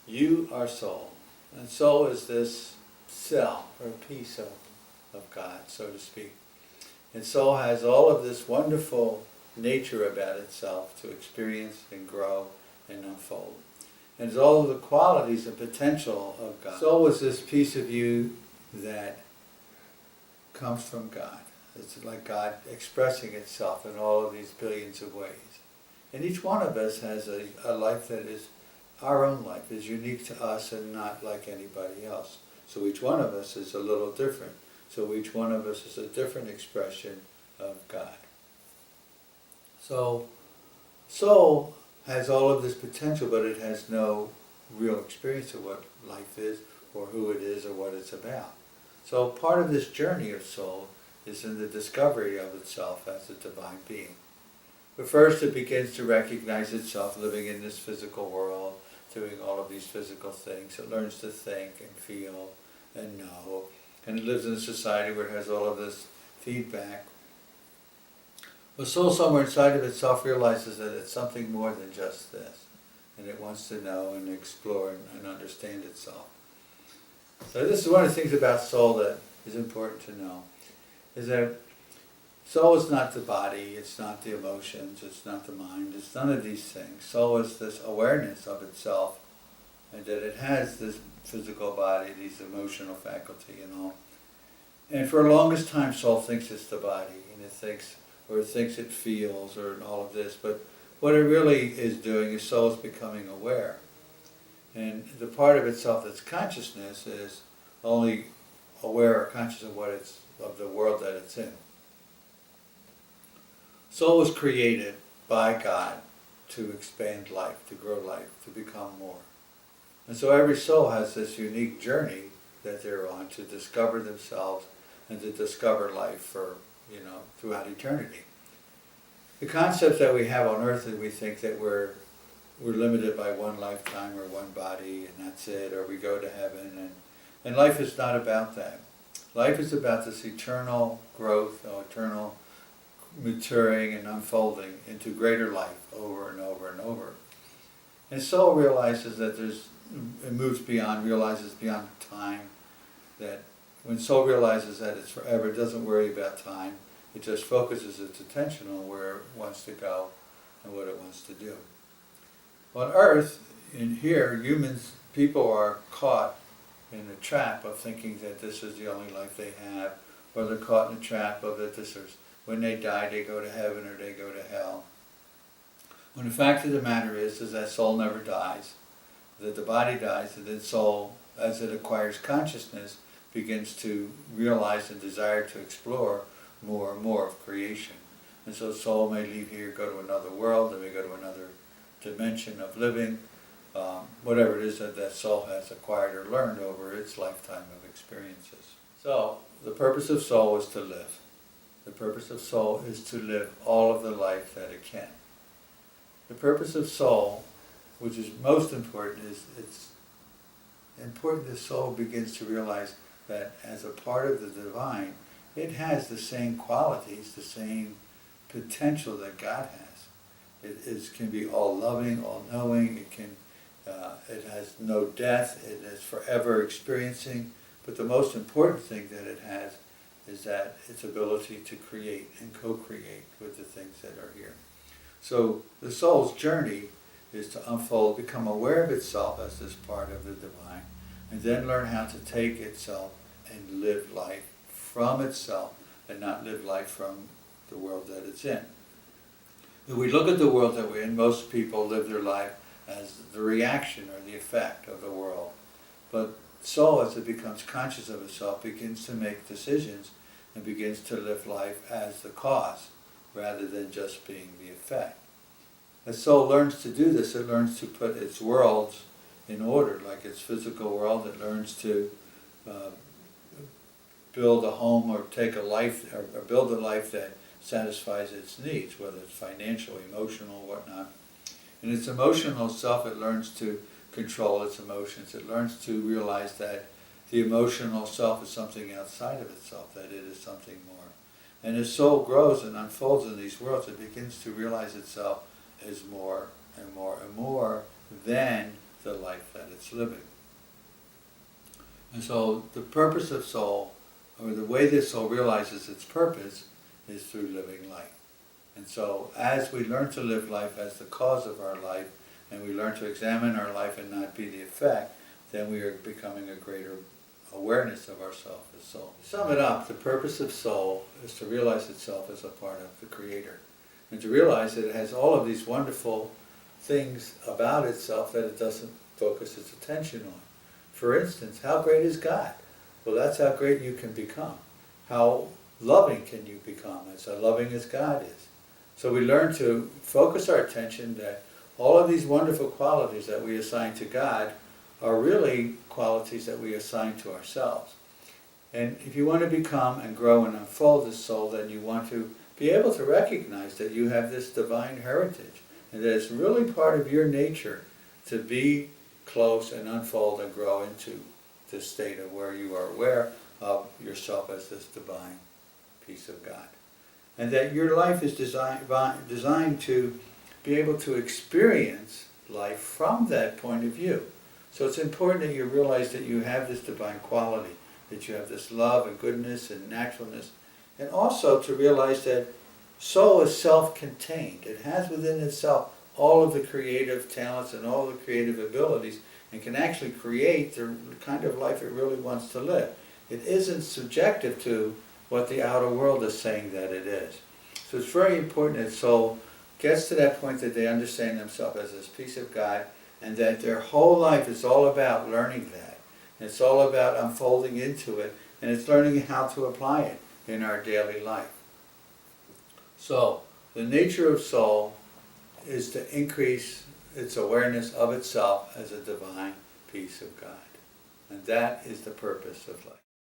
You are soul. And soul is this cell or piece of God, so to speak. And soul has all of this wonderful nature about itself to experience and grow and unfold. And it's all of the qualities and potential of God. Soul is this piece of you that comes from God. It's like God expressing itself in all of these billions of ways. And each one of us has a life that is our own life, is unique to us and not like anybody else. So each one of us is a little different. So each one of us is a different expression of God. So soul has all of this potential, but it has no real experience of what life is or who it is or what it's about. So part of this journey of soul is in the discovery of itself as a divine being. But first it begins to recognize itself living in this physical world, doing all of these physical things. It learns to think and feel and know. And it lives in a society where it has all of this feedback. The soul somewhere inside of itself realizes that it's something more than just this. And it wants to know and explore and understand itself. So this is one of the things about soul that is important to know, is that soul is not the body, it's not the emotions, it's not the mind, it's none of these things. Soul is this awareness of itself, and that it has this physical body, these emotional faculty and all. And for the longest time, soul thinks it's the body, and it thinks it feels, or all of this. But what it really is doing is soul is becoming aware. And the part of itself that's consciousness is only aware or conscious of of the world that it's in. Soul was created by God to expand life, to grow life, to become more. And so every soul has this unique journey that they're on to discover themselves and to discover life for, throughout eternity. The concept that we have on earth is we think that we're limited by one lifetime or one body and that's it, or we go to heaven. And life is not about that. Life is about this eternal growth, eternal maturing and unfolding into greater life over and over and over. And soul realizes that realizes beyond time, that when soul realizes that it's forever, it doesn't worry about time. It just focuses its attention on where it wants to go and what it wants to do. On earth, in here, people are caught in a trap of thinking that this is the only life they have, or they're caught in a trap of that when they die they go to heaven or they go to hell. When the fact of the matter is that soul never dies, that the body dies, and then soul, as it acquires consciousness, begins to realize and desire to explore more and more of creation. And so soul may leave here, go to another world, then may go to another dimension of living, whatever it is that soul has acquired or learned over its lifetime of experiences. So, the purpose of soul is to live. The purpose of soul is to live all of the life that it can. The purpose of soul, which is most important, is it's important that soul begins to realize that as a part of the divine, it has the same qualities, the same potential that God has. It can be all loving, all knowing. It has no death. It is forever experiencing. But the most important thing that it has is that its ability to create and co-create with the things that are here. So the soul's journey is to unfold, become aware of itself as this part of the divine, and then learn how to take itself and live life from itself and not live life from the world that it's in. If we look at the world that we're in, most people live their life as the reaction or the effect of the world. But soul, as it becomes conscious of itself, begins to make decisions and begins to live life as the cause rather than just being the effect. As soul learns to do this, it learns to put its worlds in order, like its physical world. It learns to build a home or take a life, or build a life that satisfies its needs, whether it's financial, emotional, whatnot. In its emotional self, it learns to control its emotions. It learns to realize that the emotional self is something outside of itself, that it is something more. And as soul grows and unfolds in these worlds, it begins to realize itself as more and more and more than the life that it's living. And so the purpose of soul, or the way this soul realizes its purpose, is through living life. And so as we learn to live life as the cause of our life, and we learn to examine our life and not be the effect, then we are becoming a greater awareness of ourself as soul. To sum it up, the purpose of soul is to realize itself as a part of the Creator, and to realize that it has all of these wonderful things about itself that it doesn't focus its attention on. For instance, how great is God? Well, that's how great you can become. How loving can you become as loving as God is? So we learn to focus our attention that all of these wonderful qualities that we assign to God are really qualities that we assign to ourselves. And if you want to become and grow and unfold this soul, then you want to be able to recognize that you have this divine heritage, and that it's really part of your nature to be close and unfold and grow into this state of where you are aware of yourself as this divine piece of God. And that your life is designed to be able to experience life from that point of view. So it's important that you realize that you have this divine quality, that you have this love and goodness and naturalness, and also to realize that soul is self-contained. It has within itself all of the creative talents and all the creative abilities, and can actually create the kind of life it really wants to live. It isn't subjective to what the outer world is saying that it is. So it's very important that soul gets to that point that they understand themselves as this piece of God, and that their whole life is all about learning that. And it's all about unfolding into it, and it's learning how to apply it in our daily life. So, the nature of soul is to increase its awareness of itself as a divine piece of God. And that is the purpose of life.